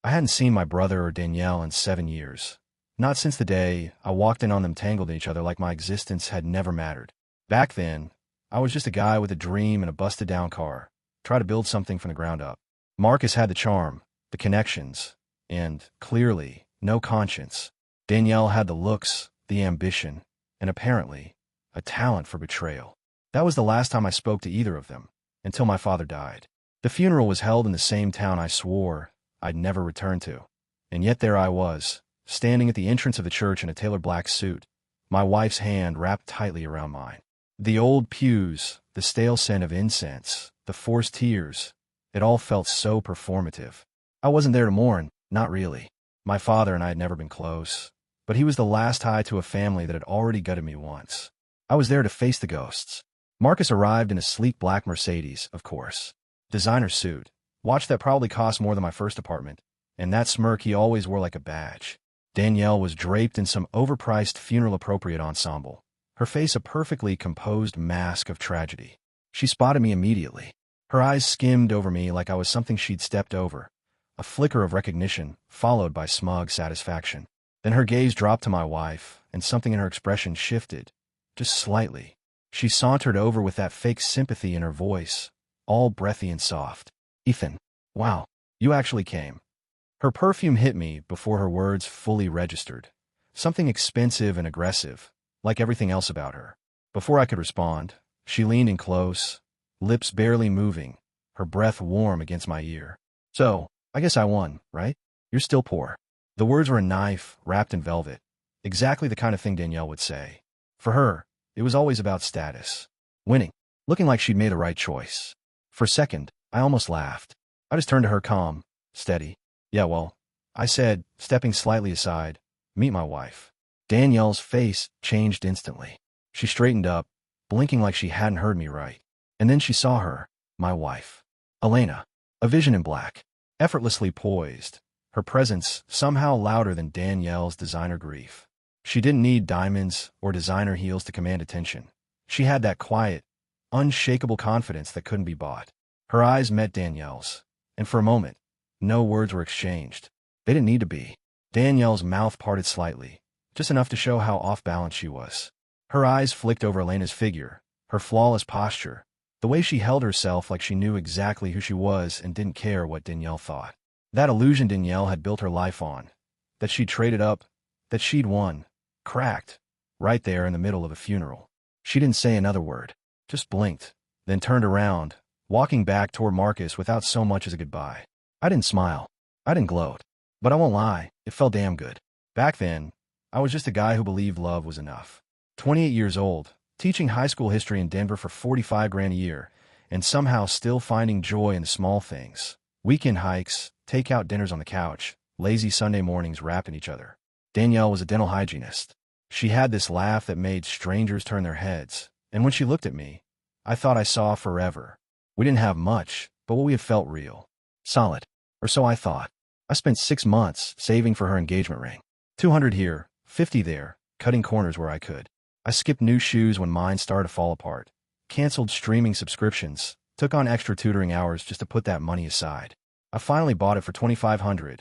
I hadn't seen my brother or Danielle in 7 years. Not since the day I walked in on them tangled in each other like my existence had never mattered. Back then, I was just a guy with a dream and a busted-down car, try to build something from the ground up. Marcus had the charm, the connections, and, clearly, no conscience. Danielle had the looks, the ambition, and apparently, a talent for betrayal. That was the last time I spoke to either of them, until my father died. The funeral was held in the same town I swore I'd never return to. And yet there I was, standing at the entrance of the church in a tailored black suit, my wife's hand wrapped tightly around mine. The old pews, the stale scent of incense, the forced tears, it all felt so performative. I wasn't there to mourn, not really. My father and I had never been close, but he was the last tie to a family that had already gutted me once. I was there to face the ghosts. Marcus arrived in a sleek black Mercedes, of course. Designer suit, watch that probably cost more than my first apartment, and that smirk he always wore like a badge. Danielle was draped in some overpriced funeral-appropriate ensemble, her face a perfectly composed mask of tragedy. She spotted me immediately. Her eyes skimmed over me like I was something she'd stepped over, a flicker of recognition followed by smug satisfaction. Then her gaze dropped to my wife, and something in her expression shifted, just slightly. She sauntered over with that fake sympathy in her voice, all breathy and soft. "Ethan, wow, you actually came." Her perfume hit me before her words fully registered. Something expensive and aggressive, like everything else about her. Before I could respond, she leaned in close, lips barely moving, her breath warm against my ear. "So, I guess I won, right? You're still poor." The words were a knife wrapped in velvet, exactly the kind of thing Danielle would say. For her, it was always about status. Winning, looking like she'd made the right choice. For a second, I almost laughed. I just turned to her calm, steady. "Yeah, well," I said, stepping slightly aside, "meet my wife." Danielle's face changed instantly. She straightened up, blinking like she hadn't heard me right. And then she saw her, my wife. Elena, a vision in black, effortlessly poised, her presence somehow louder than Danielle's designer grief. She didn't need diamonds or designer heels to command attention. She had that quiet, unshakable confidence that couldn't be bought. Her eyes met Danielle's, and for a moment, no words were exchanged. They didn't need to be. Danielle's mouth parted slightly, just enough to show how off-balance she was. Her eyes flicked over Elena's figure, her flawless posture, the way she held herself like she knew exactly who she was and didn't care what Danielle thought. That illusion Danielle had built her life on, that she'd traded up, that she'd won, cracked, right there in the middle of a funeral. She didn't say another word, just blinked, then turned around, walking back toward Marcus without so much as a goodbye. I didn't smile. I didn't gloat. But I won't lie, it felt damn good. Back then, I was just a guy who believed love was enough. 28 years old, teaching high school history in Denver for 45 grand a year, and somehow still finding joy in the small things. Weekend hikes, takeout dinners on the couch, lazy Sunday mornings wrapped in each other. Danielle was a dental hygienist. She had this laugh that made strangers turn their heads, and when she looked at me, I thought I saw forever. We didn't have much, but what we had felt real. Solid. Or so I thought. I spent 6 months saving for her engagement ring. 200 here, 50 there, cutting corners where I could. I skipped new shoes when mine started to fall apart, canceled streaming subscriptions, took on extra tutoring hours just to put that money aside. I finally bought it for $2,500,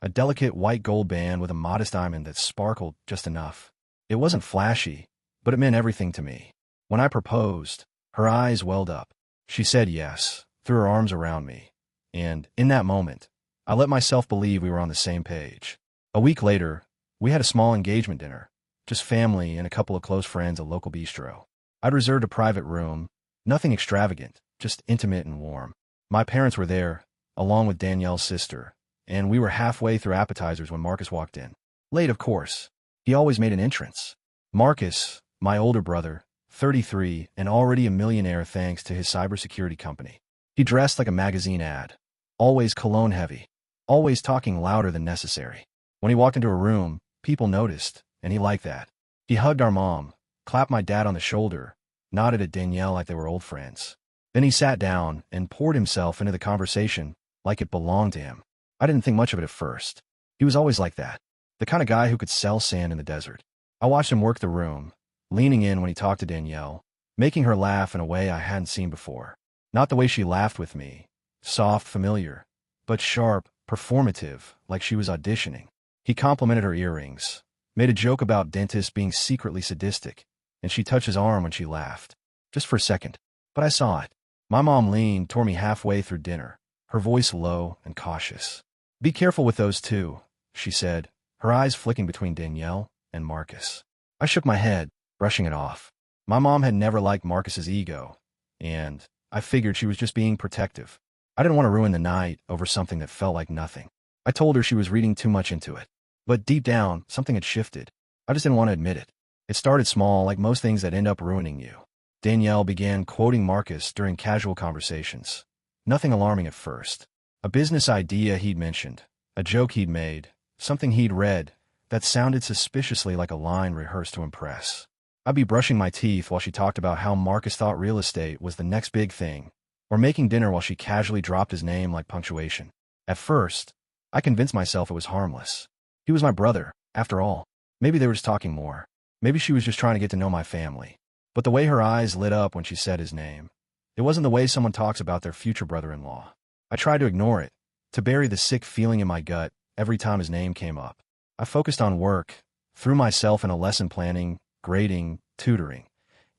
a delicate white gold band with a modest diamond that sparkled just enough. It wasn't flashy, but it meant everything to me. When I proposed, her eyes welled up. She said yes, threw her arms around me, and, in that moment, I let myself believe we were on the same page. A week later, we had a small engagement dinner, just family and a couple of close friends at a local bistro. I'd reserved a private room, nothing extravagant, just intimate and warm. My parents were there, along with Danielle's sister, and we were halfway through appetizers when Marcus walked in. Late, of course. He always made an entrance. Marcus, my older brother, 33, and already a millionaire thanks to his cybersecurity company. He dressed like a magazine ad, always cologne-heavy, always talking louder than necessary. When he walked into a room, people noticed, and he liked that. He hugged our mom, clapped my dad on the shoulder, nodded at Danielle like they were old friends. Then he sat down and poured himself into the conversation like it belonged to him. I didn't think much of it at first. He was always like that, the kind of guy who could sell sand in the desert. I watched him work the room, leaning in when he talked to Danielle, making her laugh in a way I hadn't seen before. Not the way she laughed with me, soft, familiar, but sharp, performative, like she was auditioning. He complimented her earrings, made a joke about dentists being secretly sadistic, and she touched his arm when she laughed. Just for a second. But I saw it. My mom leaned toward me halfway through dinner, her voice low and cautious. "Be careful with those two," she said, her eyes flicking between Danielle and Marcus. I shook my head, brushing it off. My mom had never liked Marcus's ego, and I figured she was just being protective. I didn't want to ruin the night over something that felt like nothing. I told her she was reading too much into it. But deep down, something had shifted. I just didn't want to admit it. It started small, like most things that end up ruining you. Danielle began quoting Marcus during casual conversations. Nothing alarming at first. A business idea he'd mentioned, a joke he'd made, something he'd read that sounded suspiciously like a line rehearsed to impress. I'd be brushing my teeth while she talked about how Marcus thought real estate was the next big thing, or making dinner while she casually dropped his name like punctuation. At first, I convinced myself it was harmless. He was my brother, after all. Maybe they were just talking more. Maybe she was just trying to get to know my family. But the way her eyes lit up when she said his name, it wasn't the way someone talks about their future brother-in-law. I tried to ignore it, to bury the sick feeling in my gut every time his name came up. I focused on work, threw myself into lesson planning, grading, tutoring,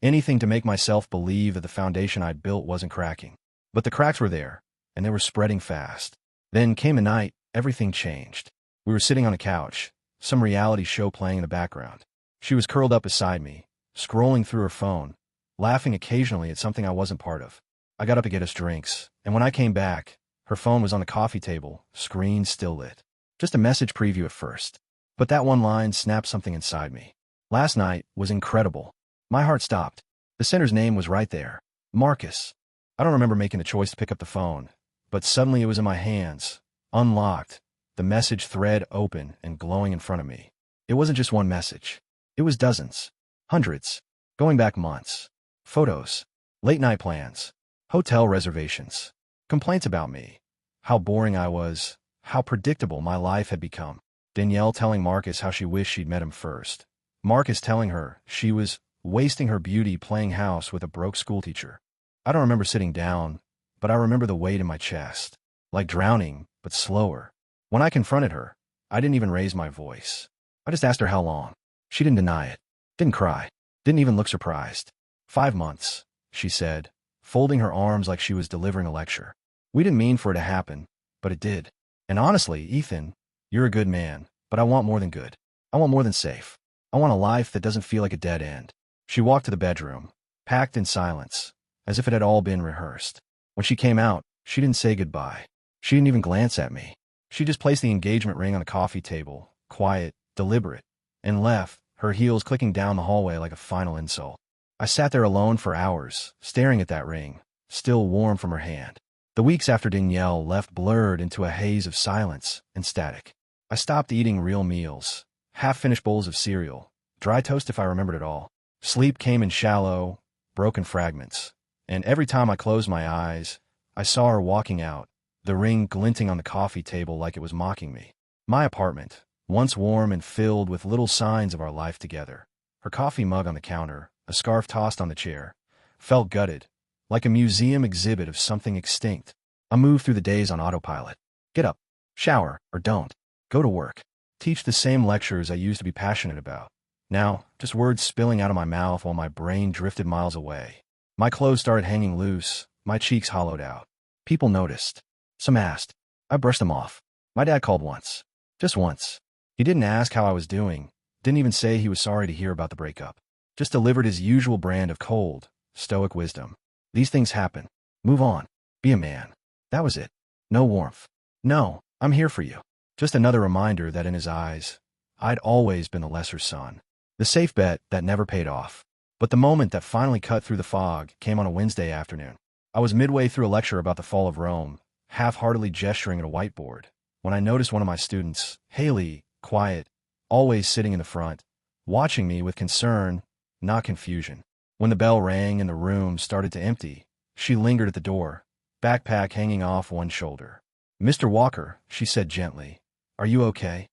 anything to make myself believe that the foundation I'd built wasn't cracking. But the cracks were there, and they were spreading fast. Then came a night, everything changed. We were sitting on a couch, some reality show playing in the background. She was curled up beside me, scrolling through her phone, laughing occasionally at something I wasn't part of. I got up to get us drinks, and when I came back, her phone was on the coffee table, screen still lit. Just a message preview at first. But that one line snapped something inside me. Last night was incredible. My heart stopped. The sender's name was right there. Marcus. I don't remember making the choice to pick up the phone, but suddenly it was in my hands, unlocked, the message thread open and glowing in front of me. It wasn't just one message. It was dozens, hundreds, going back months. Photos, late-night plans, hotel reservations, complaints about me, how boring I was, how predictable my life had become. Danielle telling Marcus how she wished she'd met him first. Marcus telling her she was wasting her beauty playing house with a broke schoolteacher. I don't remember sitting down, but I remember the weight in my chest, like drowning, but slower. When I confronted her, I didn't even raise my voice. I just asked her how long. She didn't deny it, didn't cry, didn't even look surprised. 5 months, she said, folding her arms like she was delivering a lecture. We didn't mean for it to happen, but it did. And honestly, Ethan, you're a good man, but I want more than good. I want more than safe. I want a life that doesn't feel like a dead end. She walked to the bedroom, packed in silence, as if it had all been rehearsed. When she came out, she didn't say goodbye. She didn't even glance at me. She just placed the engagement ring on the coffee table, quiet, deliberate, and left, her heels clicking down the hallway like a final insult. I sat there alone for hours, staring at that ring, still warm from her hand. The weeks after Danielle left blurred into a haze of silence and static. I stopped eating real meals, half-finished bowls of cereal, dry toast if I remembered it all. Sleep came in shallow, broken fragments, and every time I closed my eyes, I saw her walking out, the ring glinting on the coffee table like it was mocking me. My apartment, once warm and filled with little signs of our life together, her coffee mug on the counter, a scarf tossed on the chair, felt gutted, like a museum exhibit of something extinct. I moved through the days on autopilot. Get up, shower, or don't. Go to work. Teach the same lectures I used to be passionate about. Now, just words spilling out of my mouth while my brain drifted miles away. My clothes started hanging loose, my cheeks hollowed out. People noticed. Some asked. I brushed them off. My dad called once. Just once. He didn't ask how I was doing, didn't even say he was sorry to hear about the breakup. Just delivered his usual brand of cold, stoic wisdom. These things happen. Move on. Be a man. That was it. No warmth. No, I'm here for you. Just another reminder that in his eyes, I'd always been the lesser son. The safe bet that never paid off. But the moment that finally cut through the fog came on a Wednesday afternoon. I was midway through a lecture about the fall of Rome, half-heartedly gesturing at a whiteboard, when I noticed one of my students, Haley, quiet, always sitting in the front, watching me with concern, not confusion. When the bell rang and the room started to empty, she lingered at the door, backpack hanging off one shoulder. "Mr. Walker," she said gently, "are you okay?"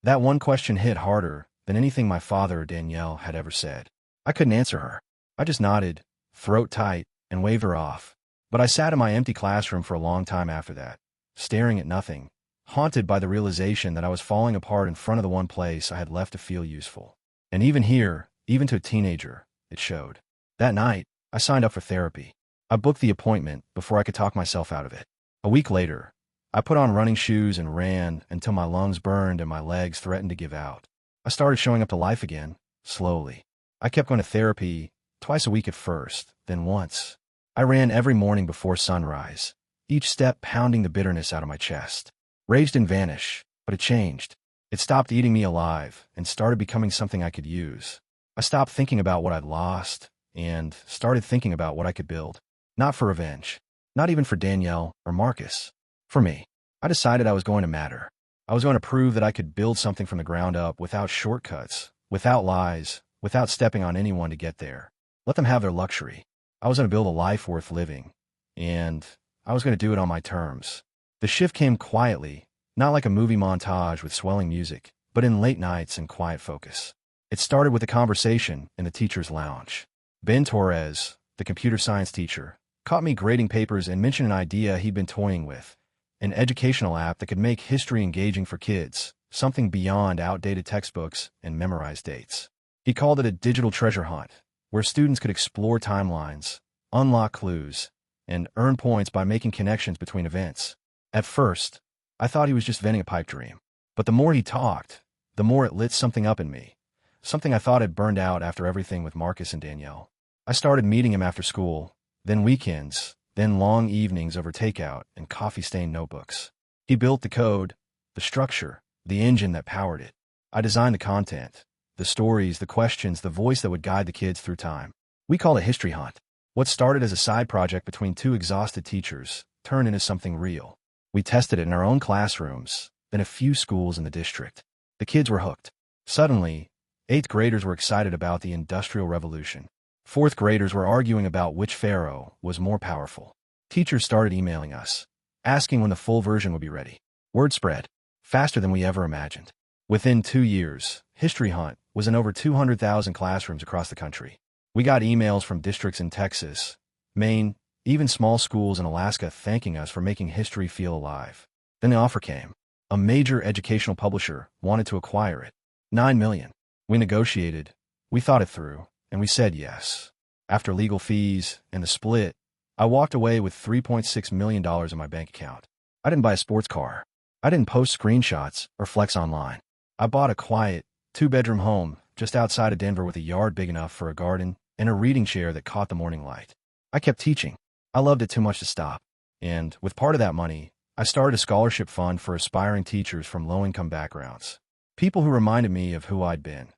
That one question hit harder than anything my father or Danielle had ever said. I couldn't answer her. I just nodded, throat tight, and waved her off. But I sat in my empty classroom for a long time after that, staring at nothing, haunted by the realization that I was falling apart in front of the one place I had left to feel useful. And even here, even to a teenager, it showed. That night, I signed up for therapy. I booked the appointment before I could talk myself out of it. A week later, I put on running shoes and ran until my lungs burned and my legs threatened to give out. I started showing up to life again, slowly. I kept going to therapy, twice a week at first, then once. I ran every morning before sunrise, each step pounding the bitterness out of my chest. Rage didn't vanish, but it changed. It stopped eating me alive and started becoming something I could use. I stopped thinking about what I'd lost and started thinking about what I could build. Not for revenge, not even for Danielle or Marcus. For me. I decided I was going to matter. I was going to prove that I could build something from the ground up without shortcuts, without lies, without stepping on anyone to get there. Let them have their luxury. I was going to build a life worth living, and I was going to do it on my terms. The shift came quietly, not like a movie montage with swelling music, but in late nights and quiet focus. It started with a conversation in the teacher's lounge. Ben Torres, the computer science teacher, caught me grading papers and mentioned an idea he'd been toying with, an educational app that could make history engaging for kids, something beyond outdated textbooks and memorized dates. He called it a digital treasure hunt, where students could explore timelines, unlock clues, and earn points by making connections between events. At first, I thought he was just venting a pipe dream. But the more he talked, the more it lit something up in me, something I thought had burned out after everything with Marcus and Danielle. I started meeting him after school, then weekends, then long evenings over takeout and coffee-stained notebooks. He built the code, the structure, the engine that powered it. I designed the content, the stories, the questions, the voice that would guide the kids through time. We called it History Hunt. What started as a side project between two exhausted teachers turned into something real. We tested it in our own classrooms, then a few schools in the district. The kids were hooked. Suddenly, 8th graders were excited about the Industrial Revolution. 4th graders were arguing about which pharaoh was more powerful. Teachers started emailing us, asking when the full version would be ready. Word spread, faster than we ever imagined. Within 2 years, History Hunt was in over 200,000 classrooms across the country. We got emails from districts in Texas, Maine, even small schools in Alaska thanking us for making history feel alive. Then the offer came. A major educational publisher wanted to acquire it. $9 million. We negotiated, we thought it through, and we said yes. After legal fees and the split, I walked away with $3.6 million in my bank account. I didn't buy a sports car. I didn't post screenshots or flex online. I bought a quiet, 2-bedroom home just outside of Denver with a yard big enough for a garden and a reading chair that caught the morning light. I kept teaching. I loved it too much to stop. And with part of that money, I started a scholarship fund for aspiring teachers from low-income backgrounds. People who reminded me of who I'd been,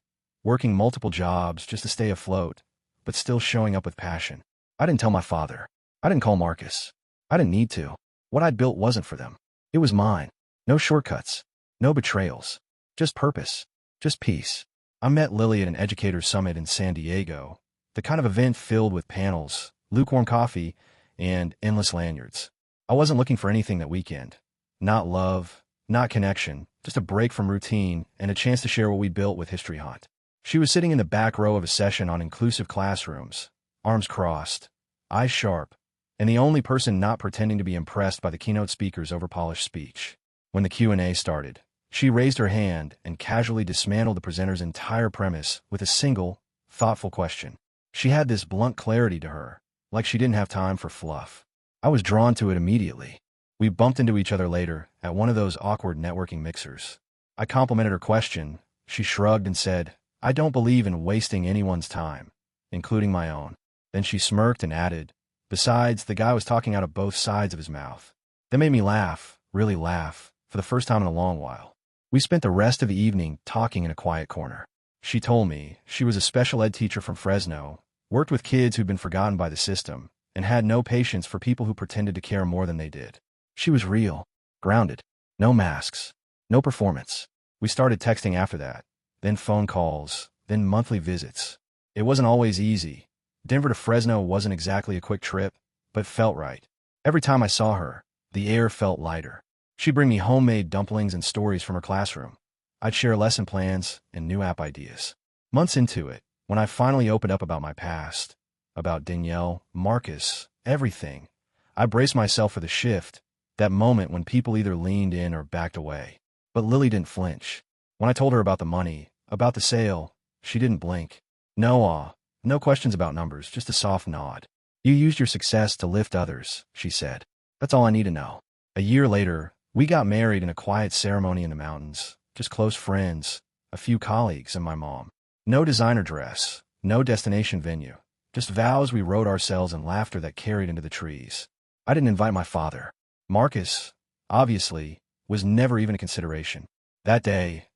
working multiple jobs just to stay afloat, but still showing up with passion. I didn't tell my father. I didn't call Marcus. I didn't need to. What I'd built wasn't for them. It was mine. No shortcuts. No betrayals. Just purpose. Just peace. I met Lily at an educators summit in San Diego, the kind of event filled with panels, lukewarm coffee, and endless lanyards. I wasn't looking for anything that weekend. Not love, not connection, just a break from routine and a chance to share what we built with History Hunt. She was sitting in the back row of a session on inclusive classrooms, arms crossed, eyes sharp, and the only person not pretending to be impressed by the keynote speaker's overpolished speech. When the Q&A started, she raised her hand and casually dismantled the presenter's entire premise with a single, thoughtful question. She had this blunt clarity to her, like she didn't have time for fluff. I was drawn to it immediately. We bumped into each other later at one of those awkward networking mixers. I complimented her question. She shrugged and said, "I don't believe in wasting anyone's time, including my own." Then she smirked and added, "Besides, the guy was talking out of both sides of his mouth." That made me laugh, really laugh, for the first time in a long while. We spent the rest of the evening talking in a quiet corner. She told me she was a special ed teacher from Fresno, worked with kids who'd been forgotten by the system, and had no patience for people who pretended to care more than they did. She was real, grounded, no masks, no performance. We started texting after that, then phone calls, then monthly visits. It wasn't always easy. Denver to Fresno wasn't exactly a quick trip, but felt right. Every time I saw her, the air felt lighter. She'd bring me homemade dumplings and stories from her classroom. I'd share lesson plans and new app ideas. Months into it, when I finally opened up about my past, about Danielle, Marcus, everything, I braced myself for the shift, That moment when people either leaned in or backed away. But Lily didn't flinch. When I told her about the money, about the sale, she didn't blink. No awe, no questions about numbers, just a soft nod. You used your success to lift others, she said. That's all I need to know. A year later, we got married in a quiet ceremony in the mountains. Just close friends, a few colleagues, and my mom. No designer dress, no destination venue. Just vows we wrote ourselves and laughter that carried into the trees. I didn't invite my father. Marcus, obviously, was never even a consideration. That day,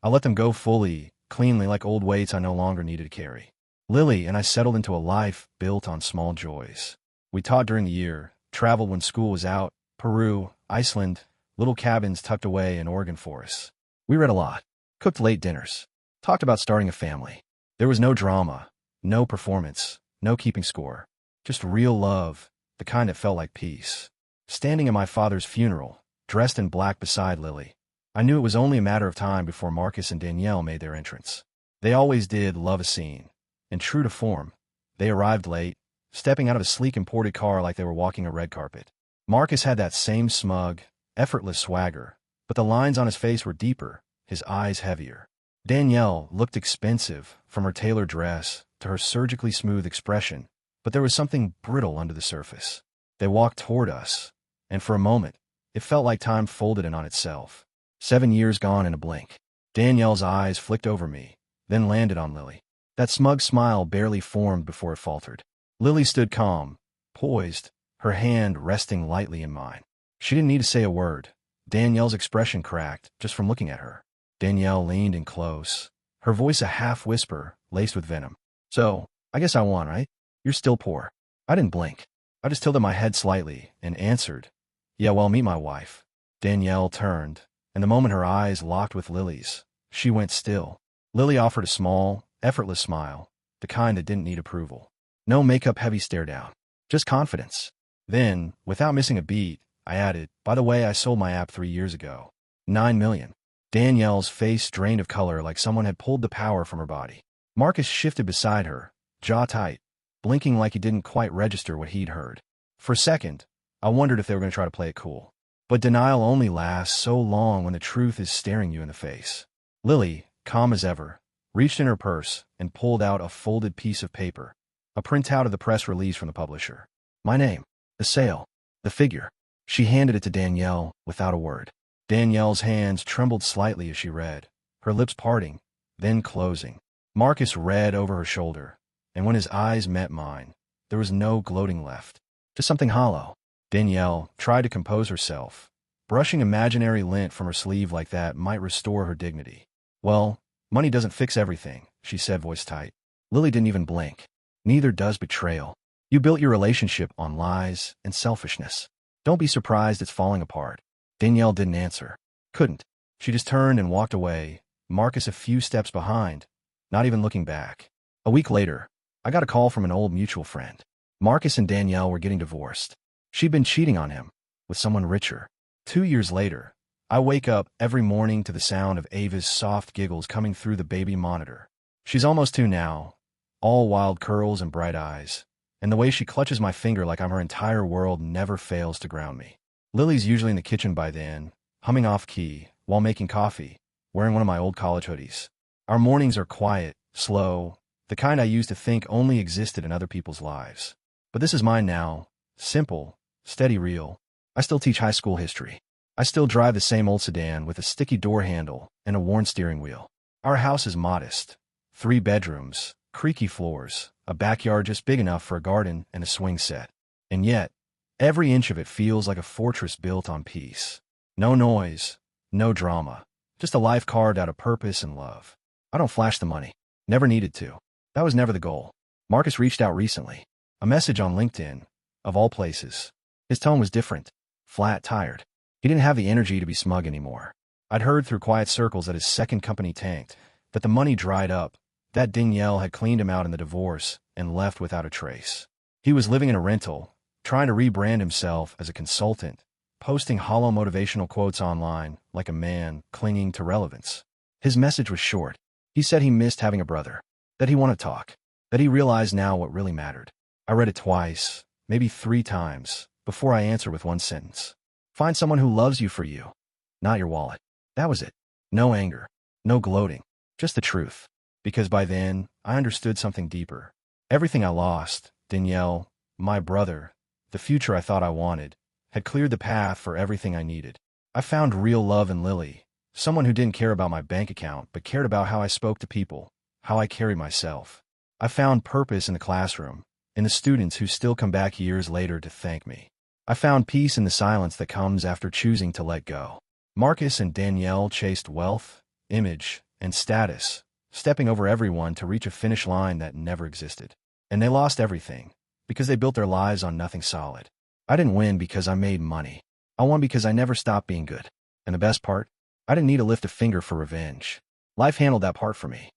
I let them go fully, cleanly, like old weights I no longer needed to carry. Lily and I settled into a life built on small joys. We taught during the year, traveled when school was out, Peru, Iceland, little cabins tucked away in Oregon forests. We read a lot, cooked late dinners, talked about starting a family. There was no drama, no performance, no keeping score. Just real love, the kind that felt like peace. Standing at my father's funeral, dressed in black beside Lily, I knew it was only a matter of time before Marcus and Danielle made their entrance. They always did love a scene. And true to form, they arrived late, stepping out of a sleek imported car like they were walking a red carpet. Marcus had that same smug, effortless swagger, but the lines on his face were deeper, his eyes heavier. Danielle looked expensive, from her tailored dress to her surgically smooth expression, but there was something brittle under the surface. They walked toward us, and for a moment, it felt like time folded in on itself. 7 years gone in a blink. Danielle's eyes flicked over me, then landed on Lily. That smug smile barely formed before it faltered. Lily stood calm, poised, her hand resting lightly in mine. She didn't need to say a word. Danielle's expression cracked just from looking at her. Danielle leaned in close, her voice a half whisper, laced with venom. So, I guess I won, right? You're still poor. I didn't blink. I just tilted my head slightly and answered, yeah, well, meet my wife. Danielle turned, and the moment her eyes locked with Lily's, she went still. Lily offered a small, effortless smile, the kind that didn't need approval. No makeup-heavy stare-down, just confidence. Then, without missing a beat, I added, by the way, I sold my app 3 years ago. 9 million. Danielle's face drained of color like someone had pulled the power from her body. Marcus shifted beside her, jaw tight, blinking like he didn't quite register what he'd heard. For a second, I wondered if they were going to try to play it cool. But denial only lasts so long when the truth is staring you in the face. Lily, calm as ever, reached in her purse and pulled out a folded piece of paper, a printout of the press release from the publisher. My name, the sale, the figure. She handed it to Danielle without a word. Danielle's hands trembled slightly as she read, her lips parting, then closing. Marcus read over her shoulder, and when his eyes met mine, there was no gloating left, just something hollow. Danielle tried to compose herself. Brushing imaginary lint from her sleeve like that might restore her dignity. Well, money doesn't fix everything, she said, voice tight. Lily didn't even blink. Neither does betrayal. You built your relationship on lies and selfishness. Don't be surprised it's falling apart. Danielle didn't answer. Couldn't. She just turned and walked away, Marcus a few steps behind, not even looking back. A week later, I got a call from an old mutual friend. Marcus and Danielle were getting divorced. She'd been cheating on him with someone richer. 2 years later, I wake up every morning to the sound of Ava's soft giggles coming through the baby monitor. She's almost 2 now, all wild curls and bright eyes, and the way she clutches my finger like I'm her entire world never fails to ground me. Lily's usually in the kitchen by then, humming off-key while making coffee, wearing one of my old college hoodies. Our mornings are quiet, slow, the kind I used to think only existed in other people's lives. But this is mine now, simple, steady, real. I still teach high school history. I still drive the same old sedan with a sticky door handle and a worn steering wheel. Our house is modest. 3 bedrooms, creaky floors, a backyard just big enough for a garden and a swing set. And yet, every inch of it feels like a fortress built on peace. No noise, no drama, just a life carved out of purpose and love. I don't flash the money. Never needed to. That was never the goal. Marcus reached out recently. A message on LinkedIn, of all places. His tone was different, flat, tired. He didn't have the energy to be smug anymore. I'd heard through quiet circles that his second company tanked, that the money dried up, that Danielle had cleaned him out in the divorce and left without a trace. He was living in a rental, trying to rebrand himself as a consultant, posting hollow motivational quotes online like a man clinging to relevance. His message was short. He said he missed having a brother, that he wanted to talk, that he realized now what really mattered. I read it twice, maybe 3 times, before I answered with one sentence. Find someone who loves you for you, not your wallet. That was it. No anger, no gloating, just the truth. Because by then, I understood something deeper. Everything I lost, Danielle, my brother, the future I thought I wanted, had cleared the path for everything I needed. I found real love in Lily, someone who didn't care about my bank account but cared about how I spoke to people, how I carried myself. I found purpose in the classroom, in the students who still come back years later to thank me. I found peace in the silence that comes after choosing to let go. Marcus and Danielle chased wealth, image, and status, stepping over everyone to reach a finish line that never existed. And they lost everything, because they built their lives on nothing solid. I didn't win because I made money. I won because I never stopped being good. And the best part? I didn't need to lift a finger for revenge. Life handled that part for me.